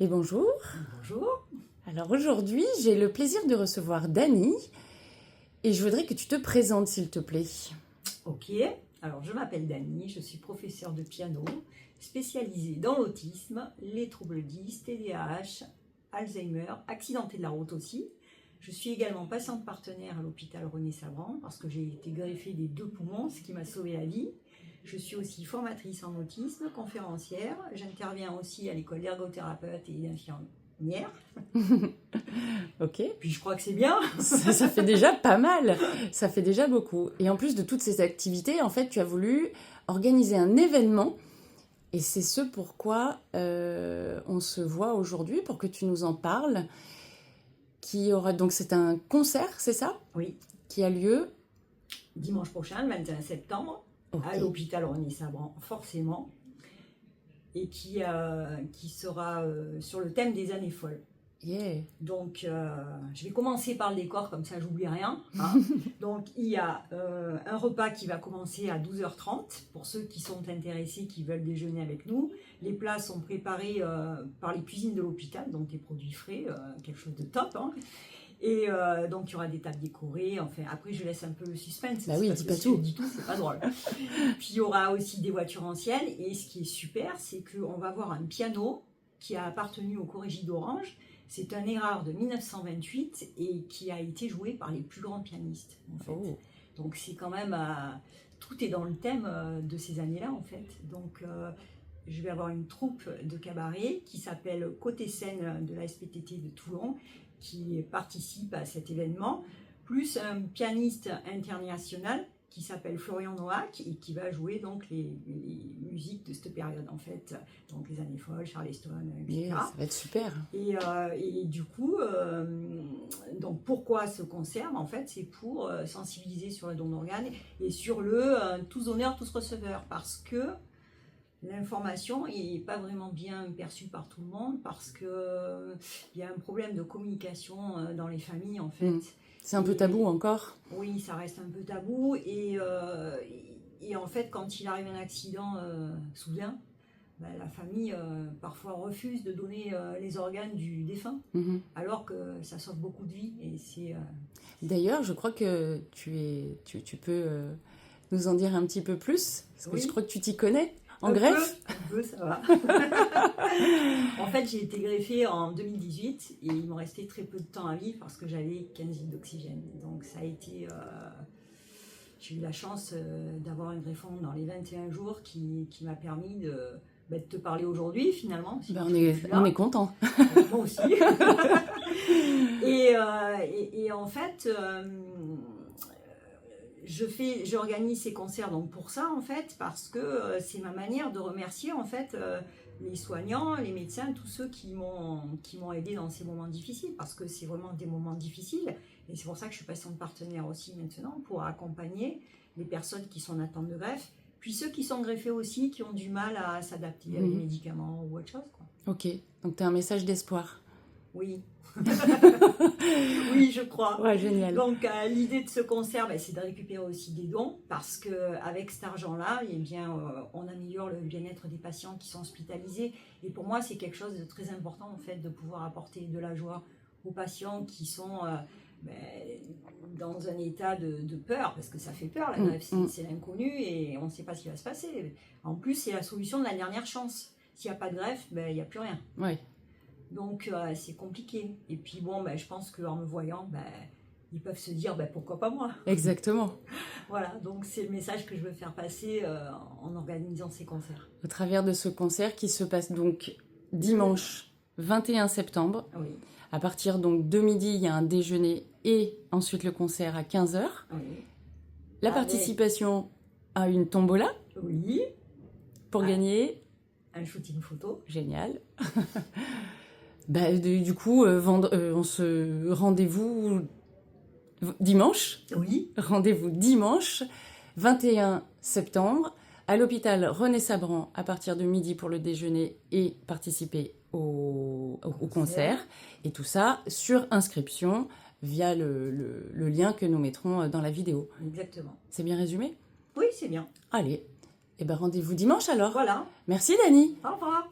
Et bonjour. Bonjour. Alors aujourd'hui, j'ai le plaisir de recevoir Dani et je voudrais que tu te présentes s'il te plaît. Ok, alors je m'appelle Dani, je suis professeure de piano spécialisée dans l'autisme, les troubles 10, TDAH, Alzheimer, accidenté de la route aussi. Je suis également patiente partenaire à l'hôpital René-Sabran parce que j'ai été greffée des 2 poumons, ce qui m'a sauvé la vie. Je suis aussi formatrice en autisme, conférencière. J'interviens aussi à l'école d'ergothérapeute et d'infirmière. Ok. Puis je crois que c'est bien. Ça fait déjà pas mal, ça fait déjà beaucoup. Et en plus de toutes ces activités, en fait, tu as voulu organiser un événement et c'est ce pourquoi on se voit aujourd'hui, pour que tu nous en parles. Donc c'est un concert, c'est ça? Oui. Qui a lieu Dimanche prochain, le 21 septembre, okay. À l'hôpital René-Sabran, forcément, et qui sera sur le thème des années folles. Yeah. Donc, je vais commencer par le décor, comme ça, j'oublie rien. Hein. Donc, il y a un repas qui va commencer à 12h30, pour ceux qui sont intéressés, qui veulent déjeuner avec nous. Les plats sont préparés par les cuisines de l'hôpital, donc des produits frais, quelque chose de top. Hein. Et donc, il y aura des tables décorées. Enfin, après, je laisse un peu le suspense. Bah oui, dis pas tout. Si je dis tout, c'est pas drôle. Puis, il y aura aussi des voitures anciennes. Et ce qui est super, c'est qu'on va avoir un piano qui a appartenu au Corrégie d'Orange. C'est un Erard de 1928 et qui a été joué par les plus grands pianistes, en fait. Oh. Donc, c'est quand même... tout est dans le thème de ces années-là, en fait. Donc... je vais avoir une troupe de cabaret qui s'appelle Côté Scène de la SPTT de Toulon, qui participe à cet événement, plus un pianiste international qui s'appelle Florian Noack et qui va jouer donc les musiques de cette période, en fait, donc les années folles, Charleston, etc. Yeah, ça va être super. Et du coup, donc pourquoi ce concert? En fait, c'est pour sensibiliser sur le don d'organes et sur le tous honneurs, tous receveurs, parce que l'information n'est pas vraiment bien perçue par tout le monde parce qu'il y a un problème de communication dans les familles, en fait. C'est un peu tabou encore. Oui, ça reste un peu tabou. Et en fait, quand il arrive un accident soudain, la famille parfois refuse de donner les organes du défunt, alors que ça sauve beaucoup de vies. Et c'est, D'ailleurs, je crois que tu peux nous en dire un petit peu plus, parce que oui. Je crois que tu t'y connais. En greffe? Un peu, ça va. En fait, j'ai été greffée en 2018 et il me restait très peu de temps à vivre parce que j'avais 15 litres d'oxygène. Donc ça a été... j'ai eu la chance d'avoir une greffon dans les 21 jours qui m'a permis de te parler aujourd'hui, finalement. Si on est content. Moi aussi. et en fait... j'organise ces concerts donc pour ça, en fait, parce que c'est ma manière de remercier, en fait, les soignants, les médecins, tous ceux qui m'ont aidé dans ces moments difficiles, parce que c'est vraiment des moments difficiles, et c'est pour ça que je suis patiente partenaire aussi maintenant, pour accompagner les personnes qui sont en attente de greffe, puis ceux qui sont greffés aussi, qui ont du mal à s'adapter à des médicaments ou autre chose, quoi. Ok, donc tu as un message d'espoir. Oui. Oui, je crois. Ouais, génial. Donc, l'idée de ce concert, c'est de récupérer aussi des dons, parce qu'avec cet argent-là, eh bien, on améliore le bien-être des patients qui sont hospitalisés. Et pour moi, c'est quelque chose de très important, en fait, de pouvoir apporter de la joie aux patients qui sont dans un état de peur, parce que ça fait peur, la greffe, c'est l'inconnu, et on ne sait pas ce qui va se passer. En plus, c'est la solution de la dernière chance. S'il n'y a pas de greffe, il n'y a plus rien. Ouais. Donc, c'est compliqué. Et puis, bon, je pense qu'en me voyant, ils peuvent se dire, pourquoi pas moi? Exactement. Voilà, donc c'est le message que je veux faire passer en organisant ces concerts. Au travers de ce concert qui se passe donc dimanche 21 septembre. Oui. À partir donc de midi, il y a un déjeuner et ensuite le concert à 15h. Oui. La participation à une tombola. Oui. Pour gagner... un shooting photo. Génial. Du coup, on se rendez-vous dimanche. Oui. Rendez-vous dimanche 21 septembre à l'hôpital René-Sabran à partir de midi pour le déjeuner et participer au concert. Et tout ça sur inscription via le lien que nous mettrons dans la vidéo. Exactement. C'est bien résumé? Oui, c'est bien. Allez, rendez-vous dimanche alors. Voilà. Merci Dani. Au revoir.